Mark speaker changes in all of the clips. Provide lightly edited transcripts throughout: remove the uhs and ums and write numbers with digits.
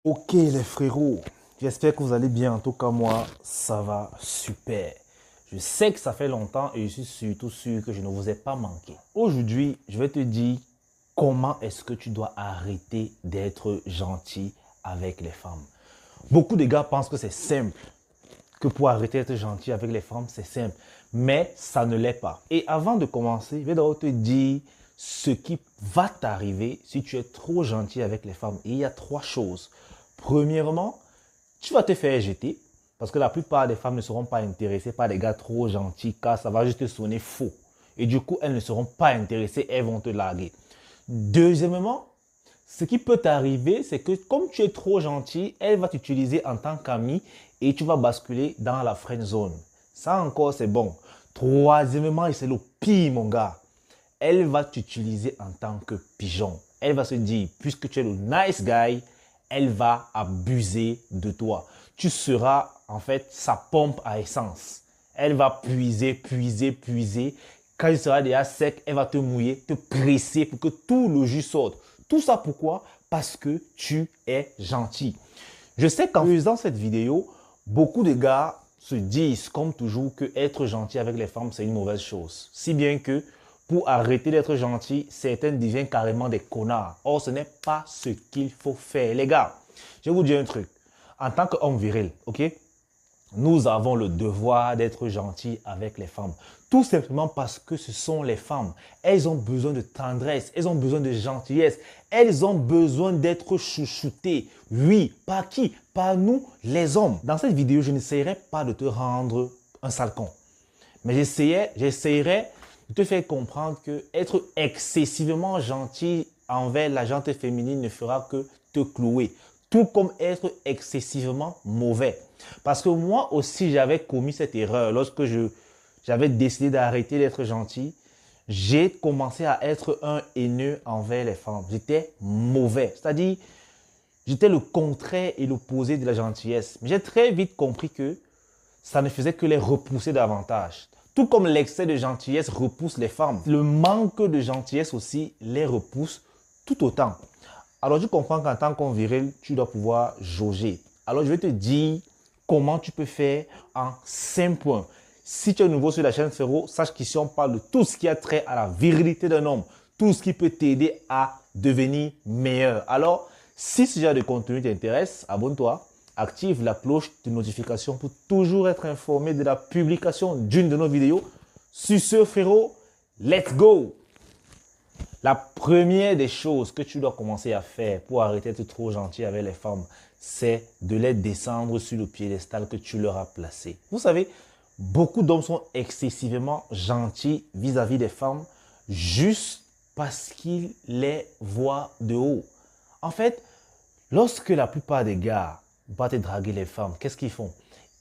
Speaker 1: Ok les frérots, j'espère que vous allez bien. En tout cas moi, ça va super. Je sais que ça fait longtemps et je suis surtout sûr que je ne vous ai pas manqué. Aujourd'hui, je vais te dire comment est-ce que tu dois arrêter d'être gentil avec les femmes. Beaucoup de gars pensent que c'est simple, que pour arrêter d'être gentil avec les femmes, c'est simple. Mais ça ne l'est pas. Et avant de commencer, je vais d'abord te dire ce qui va t'arriver si tu es trop gentil avec les femmes. Et il y a trois choses. Premièrement, tu vas te faire jeter parce que la plupart des femmes ne seront pas intéressées par des gars trop gentils car ça va juste sonner faux. Et du coup, elles ne seront pas intéressées, elles vont te larguer. Deuxièmement, ce qui peut t'arriver, c'est que comme tu es trop gentil, elle va t'utiliser en tant qu'ami et tu vas basculer dans la friend zone. Ça encore, c'est bon. Troisièmement, et c'est le pire, mon gars, elle va t'utiliser en tant que pigeon. Elle va se dire, puisque tu es le nice guy, elle va abuser de toi. Tu seras en fait sa pompe à essence. Elle va puiser, puiser, puiser. Quand il sera déjà sec, elle va te mouiller, te presser pour que tout le jus sorte. Tout ça pourquoi? Parce que tu es gentil. Je sais qu'en faisant cette vidéo, beaucoup de gars se disent comme toujours que être gentil avec les femmes, c'est une mauvaise chose. Si bien que pour arrêter d'être gentil, certains deviennent carrément des connards. Or, ce n'est pas ce qu'il faut faire. Les gars, je vais vous dire un truc. En tant qu'homme viril, ok? Nous avons le devoir d'être gentils avec les femmes. Tout simplement parce que ce sont les femmes. Elles ont besoin de tendresse, elles ont besoin de gentillesse, elles ont besoin d'être chouchoutées. Oui, par qui? Par nous, les hommes. Dans cette vidéo, je n'essaierai pas de te rendre un sale con. Mais j'essaierai de te faire comprendre que être excessivement gentil envers la gente féminine ne fera que te clouer. Tout comme être excessivement mauvais. Parce que moi aussi, j'avais commis cette erreur lorsque j'avais décidé d'arrêter d'être gentil. J'ai commencé à être un haineux envers les femmes. J'étais mauvais. C'est-à-dire, j'étais le contraire et l'opposé de la gentillesse. Mais j'ai très vite compris que ça ne faisait que les repousser davantage. Tout comme l'excès de gentillesse repousse les femmes, le manque de gentillesse aussi les repousse tout autant. Alors, tu comprends qu'en tant qu'homme viril, tu dois pouvoir jauger. Alors, je vais te dire comment tu peux faire en 5 points. Si tu es nouveau sur la chaîne Frérot, sache qu'ici, on parle de tout ce qui a trait à la virilité d'un homme, tout ce qui peut t'aider à devenir meilleur. Alors, si ce genre de contenu t'intéresse, abonne-toi, active la cloche de notification pour toujours être informé de la publication d'une de nos vidéos. Sur ce, frérot, let's go! La première des choses que tu dois commencer à faire pour arrêter d'être trop gentil avec les femmes, c'est de les descendre sur le piédestal que tu leur as placé. Vous savez, beaucoup d'hommes sont excessivement gentils vis-à-vis des femmes juste parce qu'ils les voient de haut. En fait, lorsque la plupart des gars vont draguer les femmes, qu'est-ce qu'ils font?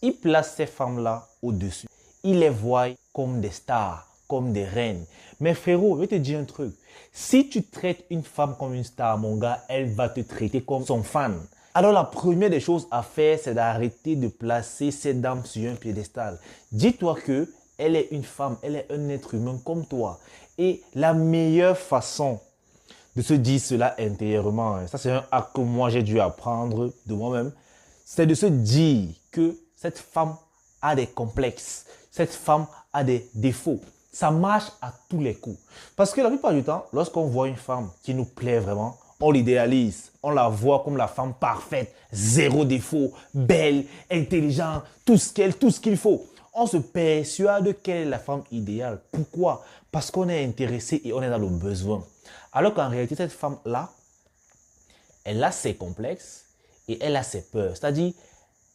Speaker 1: Ils placent ces femmes-là au-dessus. Ils les voient comme des stars, comme des reines. Mais frérot, je vais te dire un truc. Si tu traites une femme comme une star, mon gars, elle va te traiter comme son fan. Alors la première des choses à faire, c'est d'arrêter de placer ces dames sur un piédestal. Dis-toi que elle est une femme, elle est un être humain comme toi. Et la meilleure façon de se dire cela intérieurement, ça c'est un acte que moi j'ai dû apprendre de moi-même, c'est de se dire que cette femme a des complexes, cette femme a des défauts. Ça marche à tous les coups. Parce que la plupart du temps, lorsqu'on voit une femme qui nous plaît vraiment, on l'idéalise, on la voit comme la femme parfaite, zéro défaut, belle, intelligente, tout ce qu'il faut. On se persuade qu'elle est la femme idéale. Pourquoi? Parce qu'on est intéressé et on est dans le besoin. Alors qu'en réalité, cette femme-là, elle a ses complexes et elle a ses peurs. C'est-à-dire,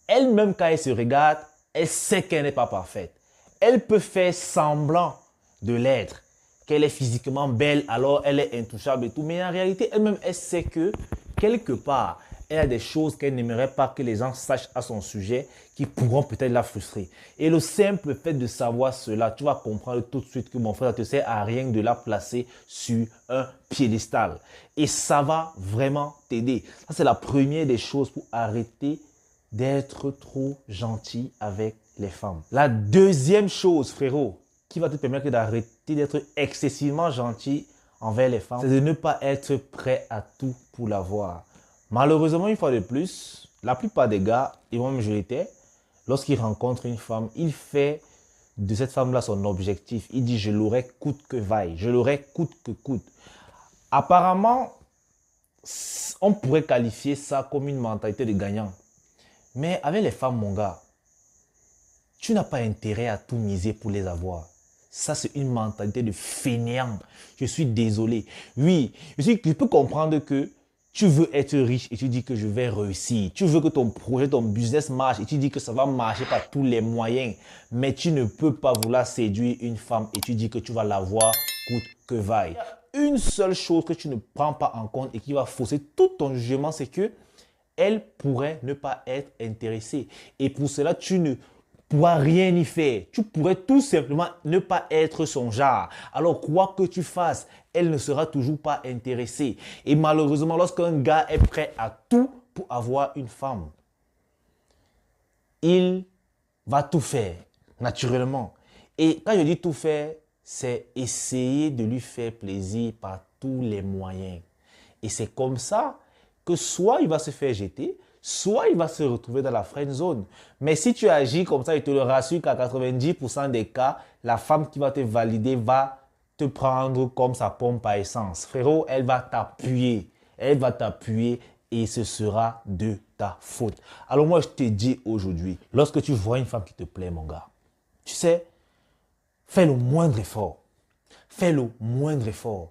Speaker 1: elle-même, quand elle se regarde, elle sait qu'elle n'est pas parfaite. Elle peut faire semblant de l'être, qu'elle est physiquement belle, alors elle est intouchable et tout. Mais en réalité, elle-même, elle sait que quelque part, elle a des choses qu'elle n'aimerait pas que les gens sachent à son sujet qui pourront peut-être la frustrer. Et le simple fait de savoir cela, tu vas comprendre tout de suite que mon frère, ça te sert à rien de la placer sur un piédestal. Et ça va vraiment t'aider. Ça, c'est la première des choses pour arrêter d'être trop gentil avec les femmes. La deuxième chose, frérot, qui va te permettre d'arrêter d'être excessivement gentil envers les femmes, c'est de ne pas être prêt à tout pour l'avoir. Malheureusement, une fois de plus, la plupart des gars, et moi-même je l'étais, lorsqu'il rencontre une femme, il fait de cette femme-là son objectif. Il dit, je l'aurai coûte que vaille, je l'aurai coûte que coûte. Apparemment, on pourrait qualifier ça comme une mentalité de gagnant. Mais avec les femmes, mon gars, tu n'as pas intérêt à tout miser pour les avoir. Ça, c'est une mentalité de fainéant. Je suis désolé. Oui, je peux comprendre que tu veux être riche et tu dis que je vais réussir. Tu veux que ton projet, ton business marche et tu dis que ça va marcher par tous les moyens. Mais tu ne peux pas vouloir séduire une femme et tu dis que tu vas l'avoir coûte que vaille. Une seule chose que tu ne prends pas en compte et qui va fausser tout ton jugement, c'est que elle pourrait ne pas être intéressée. Et pour cela, tu ne pourras rien y faire. Tu pourrais tout simplement ne pas être son genre. Alors, quoi que tu fasses, elle ne sera toujours pas intéressée. Et malheureusement, lorsqu'un gars est prêt à tout pour avoir une femme, il va tout faire, naturellement. Et quand je dis tout faire, c'est essayer de lui faire plaisir par tous les moyens. Et c'est comme ça que soit il va se faire jeter, soit il va se retrouver dans la friend zone. Mais si tu agis comme ça, je te le rassure qu'à 90% des cas, la femme qui va te valider va te prendre comme sa pompe à essence. Frérot, elle va t'appuyer. Elle va t'appuyer et ce sera de ta faute. Alors moi, je te dis aujourd'hui, lorsque tu vois une femme qui te plaît, mon gars, tu sais, fais le moindre effort. Fais le moindre effort.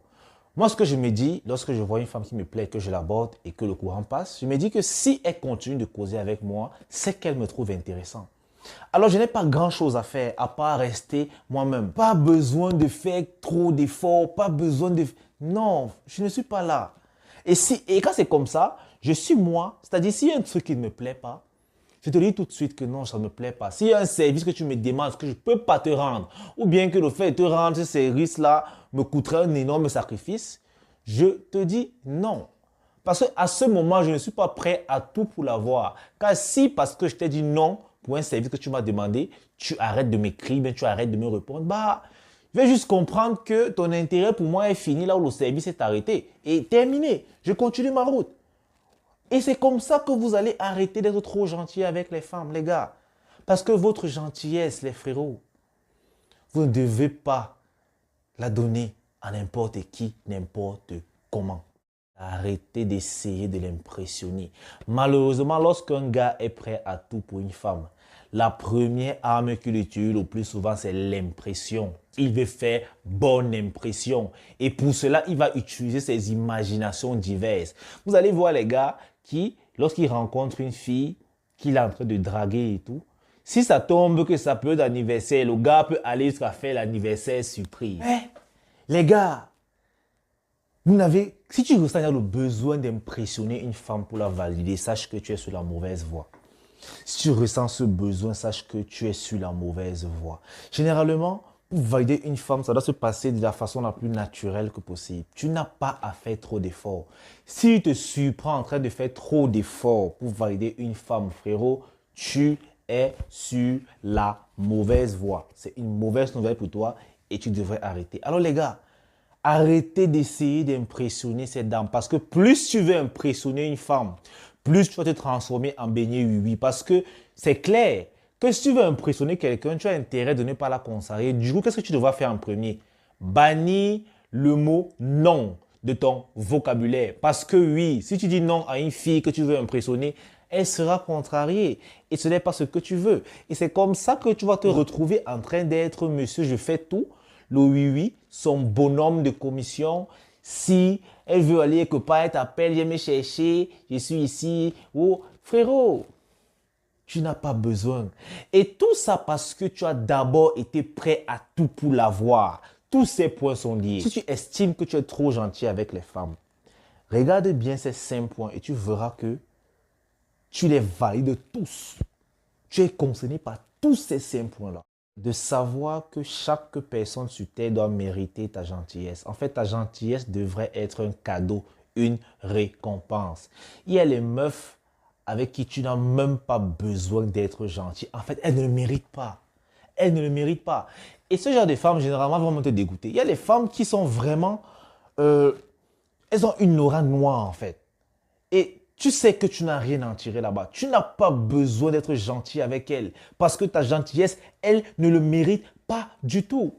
Speaker 1: Moi, ce que je me dis, lorsque je vois une femme qui me plaît, que je l'aborde et que le courant passe, je me dis que si elle continue de causer avec moi, c'est qu'elle me trouve intéressant. Alors, je n'ai pas grand-chose à faire à part rester moi-même. Pas besoin de faire trop d'efforts, pas besoin de... Non, je ne suis pas là. Et quand c'est comme ça, je suis moi. C'est-à-dire, s'il y a un truc qui ne me plaît pas, je te dis tout de suite que non, ça ne me plaît pas. S'il y a un service que tu me demandes que je ne peux pas te rendre, ou bien que le fait de te rendre ce service-là me coûterait un énorme sacrifice, je te dis non. Parce qu'à ce moment, je ne suis pas prêt à tout pour l'avoir. Car si, parce que je t'ai dit non pour un service que tu m'as demandé, tu arrêtes de m'écrire, bien tu arrêtes de me répondre, bah, je vais juste comprendre que ton intérêt pour moi est fini là où le service est arrêté. Et terminé. Je continue ma route. Et c'est comme ça que vous allez arrêter d'être trop gentil avec les femmes, les gars. Parce que votre gentillesse, les frérots, vous ne devez pas la donner à n'importe qui, n'importe comment. Arrêtez d'essayer de l'impressionner. Malheureusement, lorsqu'un gars est prêt à tout pour une femme, la première arme qu'il utilise le plus souvent, c'est l'impression. Il veut faire bonne impression. Et pour cela, il va utiliser ses imaginations diverses. Vous allez voir les gars qui, lorsqu'ils rencontrent une fille qu'il est en train de draguer et tout, si ça tombe que ça peut être d'anniversaire, le gars peut aller jusqu'à faire l'anniversaire surprise. Les gars, si tu ressens le besoin d'impressionner une femme pour la valider, sache que tu es sur la mauvaise voie. Si tu ressens ce besoin, sache que tu es sur la mauvaise voie. Généralement, pour valider une femme, ça doit se passer de la façon la plus naturelle que possible. Tu n'as pas à faire trop d'efforts. Si tu te surprends en train de faire trop d'efforts pour valider une femme, frérot, tu es sur la mauvaise voie. C'est une mauvaise nouvelle pour toi et tu devrais arrêter. Alors les gars, arrêtez d'essayer d'impressionner cette dame parce que plus tu veux impressionner une femme, plus tu vas te transformer en beignet oui-oui. Parce que c'est clair que si tu veux impressionner quelqu'un, tu as intérêt de ne pas la consacrer. Du coup, qu'est-ce que tu devras faire en premier? Bannir le mot non de ton vocabulaire. Parce que oui, si tu dis non à une fille que tu veux impressionner, elle sera contrariée. Et ce n'est pas ce que tu veux. Et c'est comme ça que tu vas te retrouver en train d'être monsieur, je fais tout. Le oui-oui, son bonhomme de commission. Si elle veut aller quelque part, elle t'appelle, viens me chercher, je suis ici. Oh, frérot, tu n'as pas besoin. Et tout ça parce que tu as d'abord été prêt à tout pour l'avoir. Tous ces points sont liés. Si tu estimes que tu es trop gentil avec les femmes, regarde bien ces 5 points et tu verras que tu les valides tous. Tu es concerné par tous ces 5 points-là. De savoir que chaque personne sur terre doit mériter ta gentillesse. En fait, ta gentillesse devrait être un cadeau, une récompense. Il y a les meufs avec qui tu n'as même pas besoin d'être gentil. En fait, elles ne le méritent pas. Elles ne le méritent pas. Et ce genre de femmes, généralement, vont te dégoûter. Il y a les femmes qui sont vraiment... elles ont une aura noire, en fait. Et Tu sais que tu n'as rien à en tirer là-bas. Tu n'as pas besoin d'être gentil avec elle parce que ta gentillesse, elle ne le mérite pas du tout.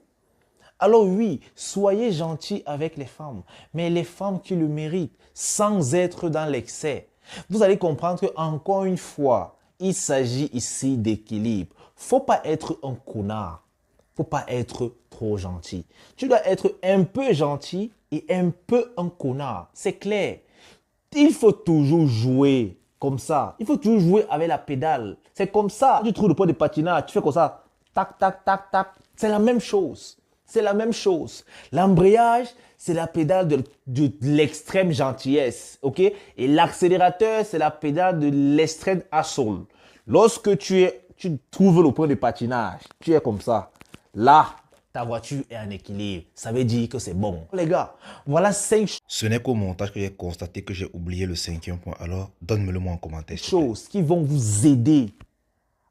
Speaker 1: Alors oui, soyez gentils avec les femmes, mais les femmes qui le méritent, sans être dans l'excès. Vous allez comprendre que encore une fois, il s'agit ici d'équilibre. Faut pas être un connard. Faut pas être trop gentil. Tu dois être un peu gentil et un peu un connard. C'est clair. Il faut toujours jouer comme ça. Il faut toujours jouer avec la pédale. C'est comme ça. Tu trouves le point de patinage, tu fais comme ça. Tac, tac, tac, tac. C'est la même chose. C'est la même chose. L'embrayage, c'est la pédale de l'extrême gentillesse. OK? Et l'accélérateur, c'est la pédale de l'extrême assaut. Lorsque tu trouves le point de patinage, tu es comme ça. Là, ta voiture est en équilibre. Ça veut dire que c'est bon. Les gars, voilà 5
Speaker 2: Ce n'est qu'au montage que j'ai constaté que j'ai oublié le 5e point. Alors, donne-le moi en commentaire.
Speaker 1: choses qui vont vous aider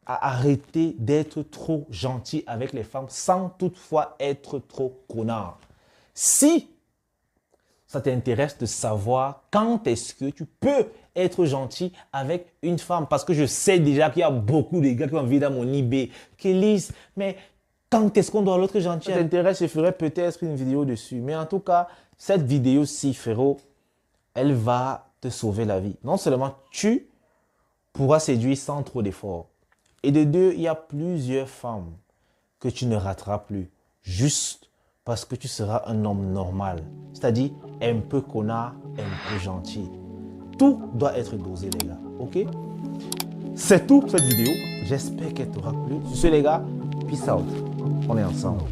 Speaker 1: à arrêter d'être trop gentil avec les femmes sans toutefois être trop connard. Si ça t'intéresse de savoir quand est-ce que tu peux être gentil avec une femme, parce que je sais déjà qu'il y a beaucoup de gars qui ont envie dans mon eBay qui lisent, mais quand est-ce qu'on doit l'autre gentil? Ça t'intéresse, je ferai peut-être une vidéo dessus. Mais en tout cas, cette vidéo-ci, frérot, elle va te sauver la vie. Non seulement tu pourras séduire sans trop d'efforts. Et de deux, il y a plusieurs femmes que tu ne rateras plus. Juste parce que tu seras un homme normal. C'est-à-dire un peu connard, un peu gentil. Tout doit être dosé, les gars. Ok? C'est tout pour cette vidéo. J'espère qu'elle t'aura plu. Sur ce, les gars, peace out. On est ensemble.